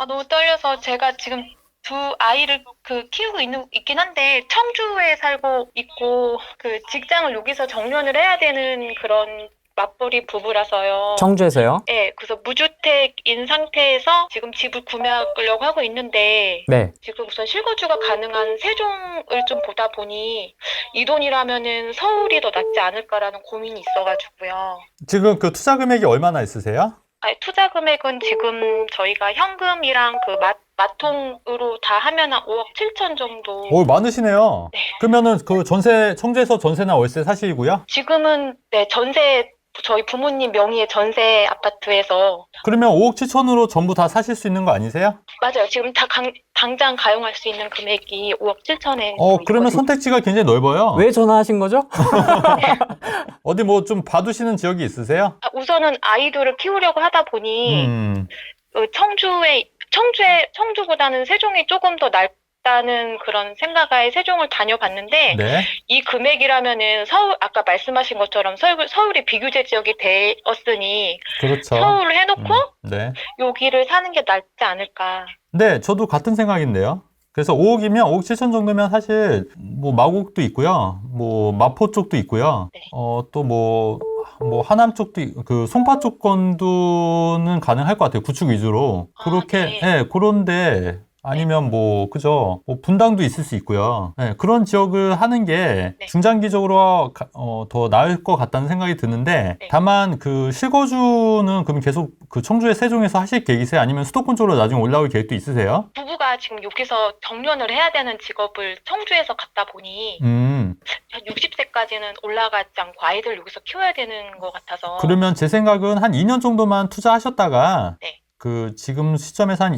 너무 떨려서 제가 지금 두 아이를 키우고 있긴 한데 청주에 살고 있고 그 직장을 여기서 정년을 해야 되는 그런 맞벌이 부부라서요. 청주에서요? 네, 그래서 무주택인 상태에서 지금 집을 구매하려고 하고 있는데 네. 지금 우선 실거주가 가능한 세종을 좀 보다 보니 이 돈이라면은 서울이 더 낫지 않을까라는 고민이 있어가지고요. 지금 그 투자 금액이 얼마나 있으세요? 투자 금액은 지금 저희가 현금이랑 그 마통으로 다 하면 한 5억 7천 정도. 오, 많으시네요. 네. 그러면은 그 청주에서 전세나 월세 사시고요? 지금은 네, 저희 부모님 명의의 전세 아파트에서. 그러면 5억 7천으로 전부 다 사실 수 있는 거 아니세요? 맞아요. 지금 당장 가용할 수 있는 금액이 5억 7천에. 그러면 선택지가 굉장히 넓어요. 왜 전화하신 거죠? 어디 뭐 좀 봐두시는 지역이 있으세요? 우선은 아이들을 키우려고 하다 보니 청주보다는 세종이 조금 더 낫다는 그런 생각에 세종을 다녀봤는데 네. 이 금액이라면은 아까 말씀하신 것처럼 서울이 비규제 지역이 되었으니 그렇죠. 서울을 해놓고 네. 여기를 사는 게 낫지 않을까. 네, 저도 같은 생각인데요. 그래서 5억이면 5억 7천 정도면 사실 뭐 마곡도 있고요. 뭐 마포 쪽도 있고요. 네. 또 뭐 하남 쪽도 그 송파 쪽 건도는 가능할 것 같아요. 구축 위주로. 그렇게 네. 예, 그런데 아니면 뭐 그죠. 뭐 분당도 있을 수 있고요. 예, 그런 지역을 하는 게 네. 중장기적으로 더 나을 것 같다는 생각이 드는데 네. 다만 그 실거주는 그럼 계속 그 청주의 세종에서 하실 계획이세요? 아니면 수도권 쪽으로 나중에 올라올 계획도 있으세요? 부부가 지금 여기서 정년을 해야 되는 직업을 청주에서 갖다 보니 음. 한 60세까지는 올라가지 않고 아이들 여기서 키워야 되는 것 같아서. 그러면 제 생각은 한 2년 정도만 투자하셨다가 네. 그 지금 시점에서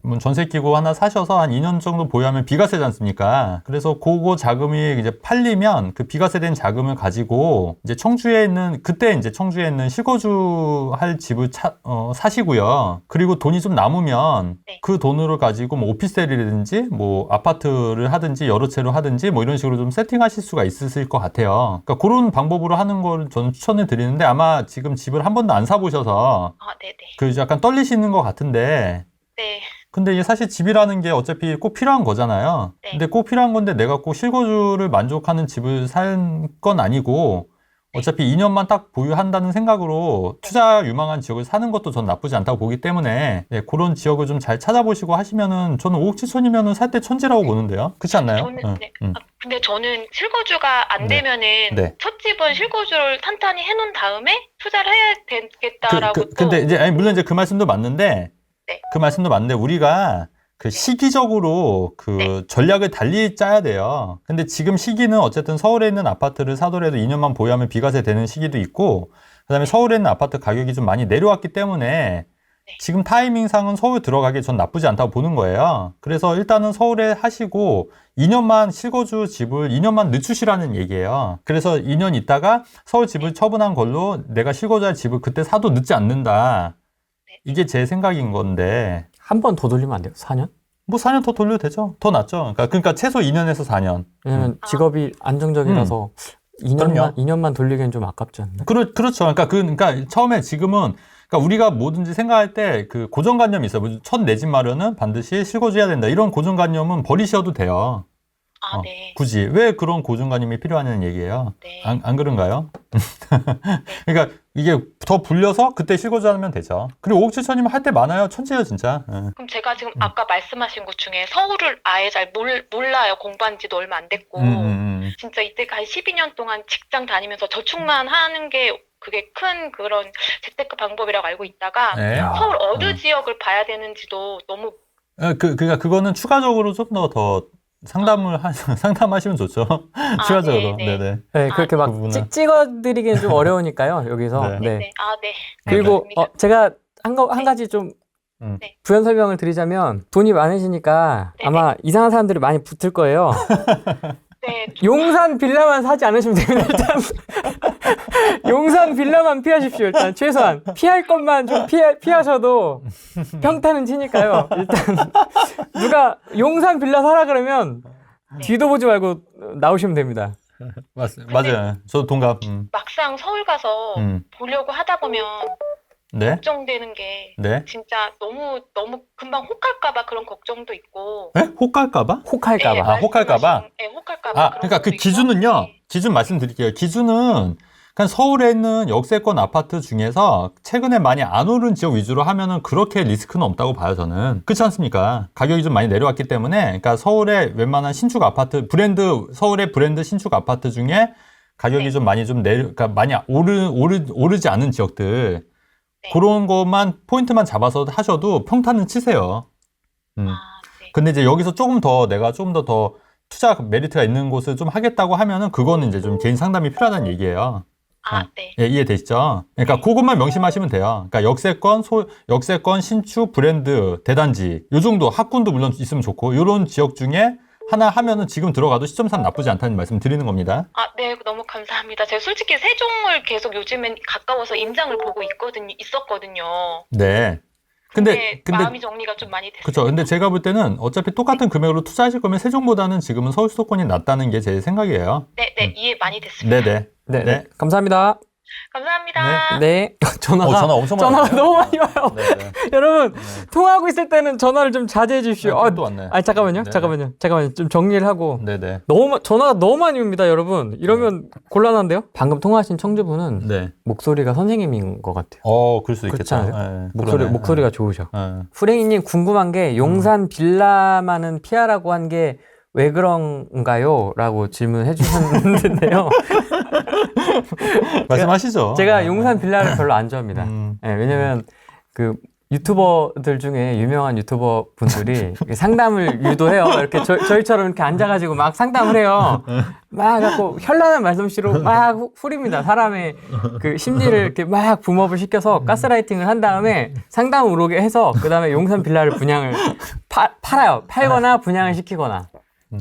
뭐 전세 끼고 하나 사셔서 한 2년 정도 보유하면 비과세지 않습니까? 그래서 그거 자금이 이제 팔리면 그 비과세된 자금을 가지고 이제 그때 이제 청주에 있는 실거주 할 집을 사시고요. 그리고 돈이 좀 남으면 네. 그 돈으로 가지고 뭐 오피스텔이라든지 뭐 아파트를 하든지 여러 채로 하든지 뭐 이런 식으로 좀 세팅하실 수가 있으실 것 같아요. 그러니까 그런 방법으로 하는 걸 저는 추천을 드리는데 아마 지금 집을 한 번도 안 사보셔서 네네. 그 약간 떨리시는 것 같은데 네. 근데 이게 사실 집이라는 게 어차피 꼭 필요한 거잖아요. 네. 근데 꼭 필요한 건데 내가 꼭 실거주를 만족하는 집을 살 건 아니고 어차피 2년만 딱 보유한다는 생각으로 투자 유망한 지역을 사는 것도 전 나쁘지 않다고 보기 때문에 네, 그런 지역을 좀 잘 찾아보시고 하시면은 저는 5억 7천이면은 살 때 천지라고 보는데요. 그렇지 않나요? 근데 저는 실거주가 안 네. 되면은 네. 첫 집은 실거주를 탄탄히 해놓은 다음에 투자를 해야 되겠다라고. 근데 이제 물론 이제 그 말씀도 맞는데 네. 그 말씀도 맞는데 우리가 그 시기적으로 그 전략을 달리 짜야 돼요. 근데 지금 시기는 어쨌든 서울에 있는 아파트를 사더라도 2년만 보유하면 비과세 되는 시기도 있고 그다음에 서울에 있는 아파트 가격이 좀 많이 내려왔기 때문에 지금 타이밍상은 서울 들어가기 전 나쁘지 않다고 보는 거예요. 그래서 일단은 서울에 하시고 2년만 실거주 집을 2년만 늦추시라는 얘기예요. 그래서 2년 있다가 서울 집을 처분한 걸로 내가 실거주할 집을 그때 사도 늦지 않는다. 이게 제 생각인 건데 한 번 더 돌리면 안 돼요? 4년? 뭐 4년 더 돌려도 되죠. 더 낫죠. 그러니까 최소 2년에서 4년. 왜냐면 직업이 안정적이라서 2년만 돌리기엔 좀 아깝지 않나요? 그렇죠. 그러니까 처음에 지금은 그러니까 우리가 뭐든지 생각할 때 그 고정관념이 있어요. 첫 내 집 마련은 반드시 실거주해야 된다. 이런 고정관념은 버리셔도 돼요. 네. 굳이 왜 그런 고정관념이 필요하냐는 얘기예요. 네. 안 그런가요? 그러니까 이게 더 불려서 그때 실거주하면 되죠. 그리고 5억 7천이면 할 때 많아요. 천재예요, 진짜. 그럼 제가 지금 아까 말씀하신 것 중에 서울을 아예 잘 몰라요. 공부한 지도 얼마 안 됐고. 진짜 이때까지 한 12년 동안 직장 다니면서 저축만 하는 게 그게 큰 그런 재테크 방법이라고 알고 있다가 네. 서울 어느 지역을 봐야 되는지도 너무. 그러니까 그거는 추가적으로 좀 더 상담하시면 좋죠. 추가적으로. 네네. 네, 그렇게 막 찍어드리기는 좀 어려우니까요, 여기서. 네. 네. 네. 그리고 제가 한 가지 좀 부연 설명을 드리자면 돈이 많으시니까 아마 이상한 사람들이 많이 붙을 거예요. 네. 용산 빌라만 사지 않으시면 됩니다, 일단. 용산 빌라만 피하십시오, 일단. 최소한. 피할 것만 좀 피하셔도 평타는 치니까요. 일단. 누가 용산 빌라 사라 그러면 뒤도 보지 말고 나오시면 됩니다. 맞아요. 저도 동감. 막상 서울 가서 보려고 하다 보면 네. 걱정되는 게 네. 진짜 너무 금방 혹할까봐 그런 걱정도 있고. 에? 혹갈까봐? 혹할까봐. 아, 혹할까봐? 네, 혹할까봐 아, 그런 그러니까 그 것도 있고. 기준은요. 네. 기준 말씀드릴게요. 기준은 그냥 서울에 있는 역세권 아파트 중에서 최근에 많이 안 오른 지역 위주로 하면은 그렇게 리스크는 없다고 봐요, 저는. 그렇지 않습니까? 가격이 좀 많이 내려왔기 때문에, 그러니까 서울의 웬만한 신축 아파트, 서울의 브랜드 신축 아파트 중에 가격이 네. 좀 많이 그러니까 많이 오르지 않은 지역들, 네. 그런 것만, 포인트만 잡아서 하셔도 평타는 치세요. 음. 아, 네. 근데 이제 여기서 내가 조금 더 투자 메리트가 있는 곳을 좀 하겠다고 하면은 그거는 이제 좀 개인 상담이 필요하다는 얘기예요. 아, 네. 예, 이해되시죠? 그러니까 그것만 명심하시면 돼요. 그러니까 역세권, 신축, 브랜드, 대단지, 요 정도 학군도 물론 있으면 좋고, 요런 지역 중에 하나 하면은 지금 들어가도 시점상 나쁘지 않다는 말씀 드리는 겁니다. 아, 네, 너무 감사합니다. 제가 솔직히 세종을 계속 요즘엔 가까워서 임장을 보고 있었거든요. 네. 근데 마음이 정리가 좀 많이 됐어요. 그렇죠. 근데 제가 볼 때는 어차피 똑같은 금액으로 투자하실 거면 세종보다는 지금은 서울 수도권이 낫다는 게 제 생각이에요. 네, 네, 이해 많이 됐습니다. 네네. 네. 네. 감사합니다. 감사합니다. 네. 전화가 엄청 많아요. 전화가 너무 많이 와요. 네. 여러분, 통화하고 있을 때는 전화를 좀 자제해 주십시오. 또 왔네. 아니, 잠깐만요. 네. 잠깐만요. 좀 정리를 하고. 네네. 전화가 너무 많이 옵니다, 여러분. 이러면 곤란한데요? 방금 통화하신 청주분은 네. 목소리가 선생님인 것 같아요. 그럴 수 그렇지 있겠죠. 않아요? 네, 그러네. 목소리가 좋으셔. 네. 후랭이님 궁금한 게 용산 빌라만은 피하라고 한 게 왜 그런가요? 라고 질문해 주셨는데요. 말씀하시죠. 제가 용산 빌라를 별로 안 좋아합니다. 네, 왜냐면 그 유튜버들 중에 유명한 유튜버 분들이 상담을 유도해요. 이렇게 저희처럼 이렇게 앉아가지고 막 상담을 해요. 막 갖고 현란한 말솜씨로 막 후립니다. 사람의 그 심리를 이렇게 막 붐업을 시켜서 가스라이팅을 한 다음에 상담을 오게 해서 그 다음에 용산 빌라를 분양을 팔아요. 팔거나 분양을 시키거나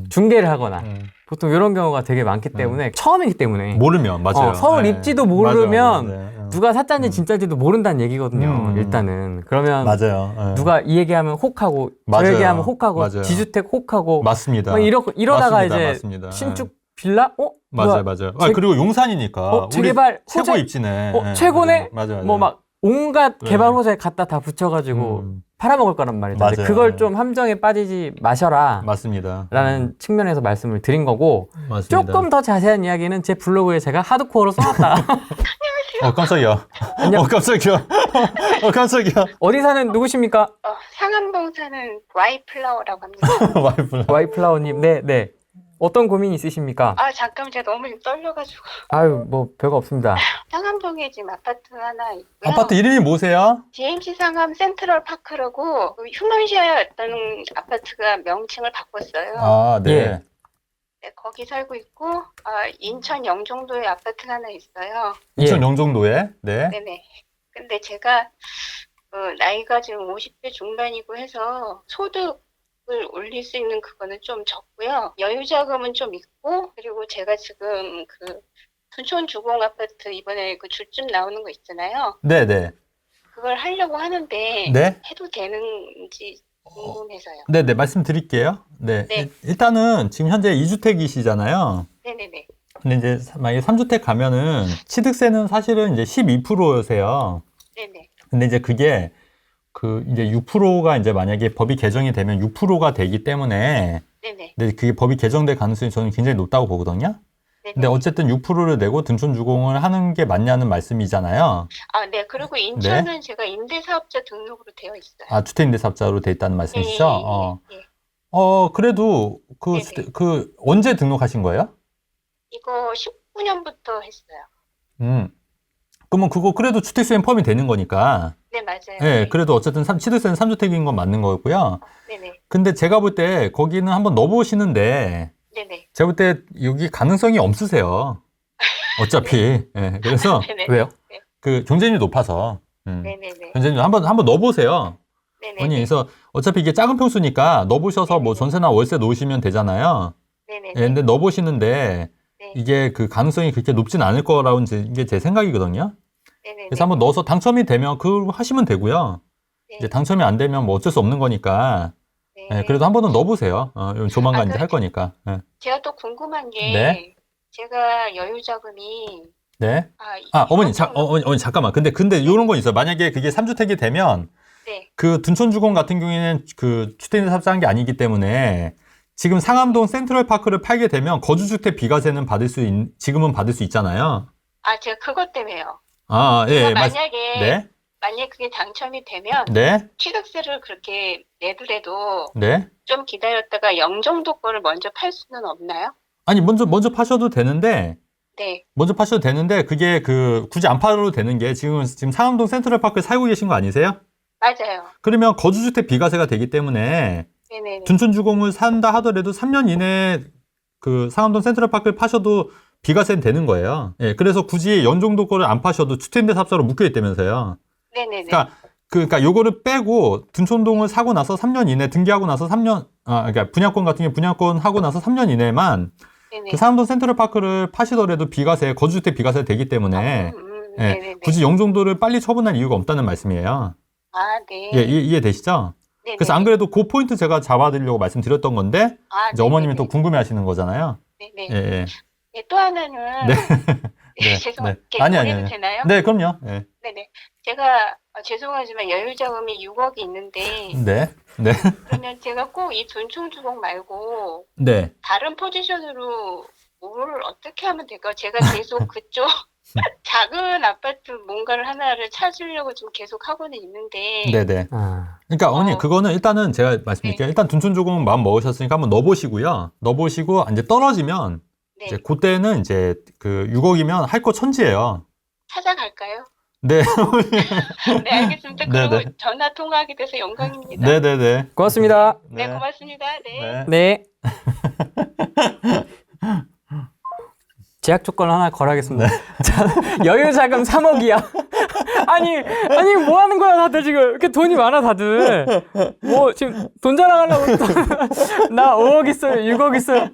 중개를 하거나. 보통 이런 경우가 되게 많기 때문에 처음이기 때문에 모르면 맞아요. 서울 네. 입지도 모르면 맞아요. 누가 사짠지 진짜인지도 모른다는 얘기거든요. 일단은 그러면 맞아요. 네. 누가 이 얘기하면 혹하고 저 맞아요. 얘기하면 혹하고 맞아요. 지주택 혹하고 맞습니다. 막 이러다가 맞습니다. 이제 맞습니다. 신축 빌라 맞아요. 누가 맞아요. 그리고 용산이니까 우리 재개발 최고 호재 입지네. 네, 최고네 맞아요. 뭐 막 온갖 네. 개발 호재 갖다 다 붙여가지고 팔아먹을 거란 말이죠. 근데 맞아요. 그걸 좀 함정에 빠지지 마셔라 맞습니다. 라는 측면에서 말씀을 드린 거고 맞습니다. 조금 더 자세한 이야기는 제 블로그에 제가 하드코어로 써놨다. 깜짝이야. 안녕. 깜짝이야. 깜짝이야. 어디 사는 누구십니까? 상암동 사는 와이플라워라고 합니다. 와이프. 와이플라워님, 네. 어떤 고민이 있으십니까? 잠깐 제가 너무 떨려가지고. 아유, 뭐 별거 없습니다. 상암동에 지금 아파트 하나 있고요. 아파트 이름이 뭐세요? GMC 상암 센트럴 파크라고 휴먼시어였던 아파트가 명칭을 바꿨어요. 아, 네. 예. 네, 거기 살고 있고 인천 영종도에 아파트가 하나 있어요. 인천 영종도에. 네. 네네. 근데 제가 나이가 지금 50대 중반이고 해서 소득을 올릴 수 있는 그거는 좀 적고요. 여유 자금은 좀 있고, 그리고 제가 지금 그 둔촌 주공 아파트 이번에 그 줄쯤 나오는 거 있잖아요. 네, 네. 그걸 하려고 하는데 네. 해도 되는지 궁금해서요. 네, 네. 말씀드릴게요. 네. 네. 일단은 지금 현재 2주택이시잖아요. 네네네. 근데 이제 만약에 3주택 가면은 취득세는 사실은 이제 12%세요. 네네. 근데 이제 그게 이제 6%가 이제 만약에 법이 개정이 되면 6%가 되기 때문에 네네. 근데 그게 법이 개정될 가능성이 저는 굉장히 높다고 보거든요. 네네. 근데 어쨌든 6%를 내고 등촌 주공을 하는 게 맞냐는 말씀이잖아요. 네. 그리고 인천은 제가 임대사업자 등록으로 되어 있어요. 아, 주택임대사업자로 돼 있다는 말씀이시죠? 예. 그래도 네네. 언제 등록하신 거예요? 이거 19년부터 했어요. 그러면 그거 그래도 주택수에 포함이 되는 거니까. 네, 맞아요. 네, 그래도 어쨌든 취득세는 3주택인 건 맞는 거고요. 네네. 근데 제가 볼 때 거기는 한번 넣어보시는데 네네. 제가 볼 때 여기 가능성이 없으세요. 어차피. 예, 그래서 네네. 왜요? 그 경쟁률이 높아서. 네네네. 경쟁률 한번 넣어보세요. 네네. 언니, 그래서 어차피 이게 작은 평수니까 넣어보셔서 뭐 전세나 월세 놓으시면 되잖아요. 네네. 예, 근데 넣어보시는데 네. 이게 그 가능성이 그렇게 높진 않을 거라는 게 제 생각이거든요. 네네. 그래서 한번 넣어서 당첨이 되면 그걸 하시면 되고요. 네. 이제 당첨이 안 되면 뭐 어쩔 수 없는 거니까. 네. 예, 그래도 한 번은 넣어보세요. 조만간 이제 할 거니까. 예. 제가 또 궁금한 게 네. 제가 여유 자금이 네. 아, 어머니, 이거 어머니, 잠깐만. 근데 이런 건 있어요. 만약에 그게 3주택이 되면, 네. 그 둔촌주공 같은 경우에는 그 주택에 삽입한 게 아니기 때문에, 지금 상암동 센트럴파크를 팔게 되면 거주주택 비과세는 지금은 받을 수 있잖아요. 아, 제가 그것 때문에요. 예, 제가 만약에 네, 만약 그게 당첨이 되면 네, 취득세를 그렇게 내더라도 네. 좀 기다렸다가 영종도 거를 먼저 팔 수는 없나요? 아니, 먼저 파셔도 되는데, 네. 그게 굳이 안 팔아도 되는 게 지금 상암동 센트럴파크에 살고 계신 거 아니세요? 맞아요. 그러면 거주주택 비과세가 되기 때문에 네네네. 둔촌주공을 산다 하더라도 3년 이내에 그 상암동 센트럴파크를 파셔도 비과세는 되는 거예요. 예, 그래서 굳이 연종도 거를 안 파셔도 주택임대사업자로 묶여있다면서요. 네네네. 그러니까 요거를 빼고 둔촌동을 사고 나서 3년 이내 등기하고 나서 3년, 그러니까 분양권 같은 경우 분양권 하고 나서 3년 이내만 네네. 그 상암동 센트럴파크를 파시더라도 거주주택 비과세 되기 때문에 예, 네네네. 굳이 영종도를 빨리 처분할 이유가 없다는 말씀이에요. 아, 네. 예, 이해되시죠? 네네. 그래서 안 그래도 그 포인트 제가 잡아드리려고 말씀드렸던 건데 아, 이제 어머님이 네네네. 또 궁금해 하시는 거잖아요. 네네. 예, 예. 네, 또 하나는 네. 죄송해요. 네. 아니. 해도 되나요? 네, 그럼요. 예. 네네. 제가 죄송하지만 여유자금이 6억이 있는데 네. 네. 그러면 제가 꼭 이 둔촌주공 말고 네. 다른 포지션으로 뭘 어떻게 하면 될까요? 제가 계속 그쪽 작은 아파트 뭔가를 하나를 찾으려고 지금 계속 하고는 있는데 네, 네. 아, 그러니까 어머니 그거는 일단은 제가 말씀드릴게요. 일단 둔촌조공 마음 먹으셨으니까 한번 넣어보시고요. 넣어보시고 이제 떨어지면 네. 이제 그때는 이제 그 6억이면 할 거 천지예요. 찾아갈까요? 네. 네, 알겠습니다. 네, 그리고 네. 전화 통화하게 돼서 영광입니다. 네, 네, 네. 고맙습니다. 네, 고맙습니다. 네. 네. 네. 제약 조건 하나 걸어야겠습니다. 자, 여유자금 3억이야. 아니, 뭐 하는 거야, 다들 지금. 이렇게 돈이 많아, 다들. 뭐, 지금 돈 자랑하려고. 나 5억 있어요, 6억 있어요.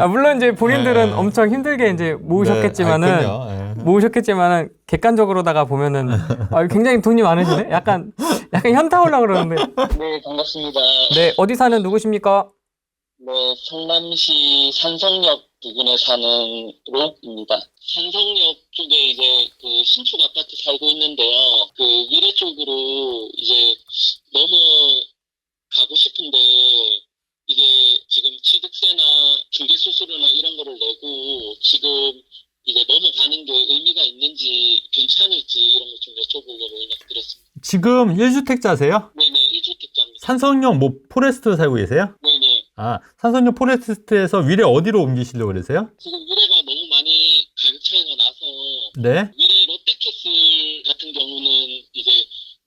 물론 이제 본인들은 네. 엄청 힘들게 이제 모으셨겠지만은, 네. 그럼요. 예. 모으셨겠지만은, 객관적으로다가 보면은, 굉장히 돈이 많으시네? 약간 현타 올라 그러는데. 네, 반갑습니다. 네, 어디 사는 누구십니까? 네, 성남시 산성역 부근에 사는 록입니다. 산성역 쪽에 이제 그 신축 아파트 살고 있는데요. 그 위례 쪽으로 이제 넘어가고 싶은데 이게 지금 취득세나 중개수수료나 이런 거를 내고 지금 이제 넘어가는 게 의미가 있는지 괜찮을지 이런 거 좀 여쭤보려고 연락드렸습니다. 지금 1주택자세요? 네네, 1주택자입니다. 산성역 뭐 포레스트 살고 계세요? 네네. 산성역 포레스트에서 위례 어디로 옮기시려고 그러세요? 지금 위례가 너무 많이 가격 차이가 나서 네. 위례 롯데캐슬 같은 경우는 이제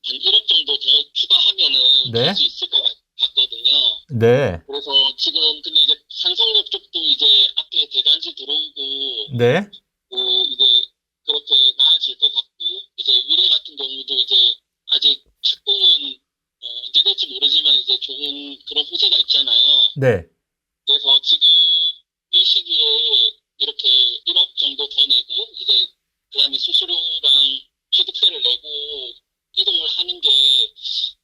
한 1억 정도 더 추가하면은 네. 갈 수 있을 것 같거든요. 네. 그래서 지금 근데 이제 산성역 쪽도 이제 앞에 대단지 들어오고 네. 이제 그렇게 나아질 것 같고 이제 위례 같은 경우도 이제 아직 착공은 언제 될지 모르지만 이제 좋은 그런 호재가 있잖아요. 네. 그래서 지금 이 시기에 이렇게 1억 정도 더 내고 이제 그다음에 수수료랑 취득세를 내고 이동을 하는 게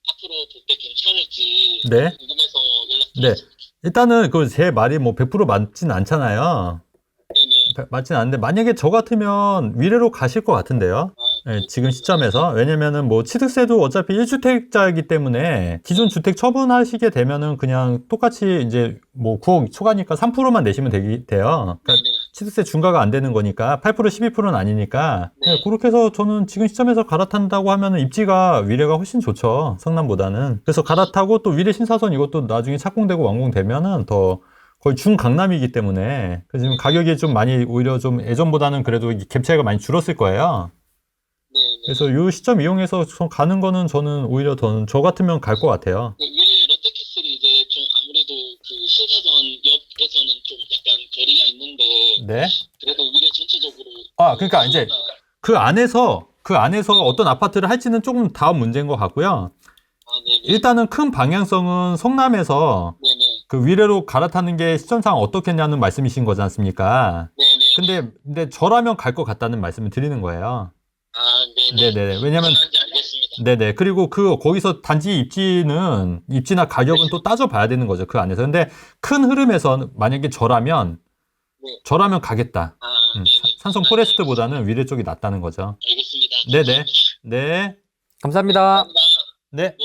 앞으로 볼 때 괜찮을지 네. 궁금해서 연락드렸습니다. 일단은 제 말이 뭐 100% 맞진 않잖아요. 네네. 맞진 않은데 만약에 저 같으면 위례로 가실 것 같은데요. 네, 지금 시점에서. 왜냐면은 뭐 취득세도 어차피 1주택자이기 때문에 기존 주택 처분하시게 되면은 그냥 똑같이 이제 뭐 9억 초과니까 3%만 내시면 돼요. 그러니까 네네. 취득세 중과가 안 되는 거니까 8% 12%는 아니니까 네. 그렇게 해서 저는 지금 시점에서 갈아탄다고 하면은 입지가 위례가 훨씬 좋죠. 성남보다는. 그래서 갈아타고 또 위례 신사선 이것도 나중에 착공되고 완공되면은 더 거의 중강남이기 때문에 그래서 지금 가격이 좀 많이 오히려 좀 예전보다는 그래도 갭 차이가 많이 줄었을 거예요. 네네. 그래서 이 시점 이용해서 가는 거는 저는 오히려 저 같으면 갈 것 같아요. 위례 롯데캐슬이 이제 좀 아무래도 그 신사선역에서는 좀 약간 거리가 있는데 네. 그래도 위례 전체적으로 그러니까 이제 그 안에서 어떤 아파트를 할지는 조금 다음 문제인 것 같고요. 네네. 일단은 큰 방향성은 성남에서 네네. 그 위례로 갈아타는 게 시점상 어떻겠냐는 말씀이신 거지 않습니까? 네네. 근데 저라면 갈 것 같다는 말씀을 드리는 거예요. 네네. 네네. 왜냐면 무슨 말인지 알겠습니다. 네네. 그리고 거기서 단지 입지나 가격은 또 따져봐야 되는 거죠. 그 안에서. 근데 큰 흐름에서 만약에 저라면 네. 가겠다. 네네. 산성 포레스트보다는 위례 쪽이 낫다는 거죠. 알겠습니다. 네네. 네. 감사합니다. 감사합니다. 네. 네.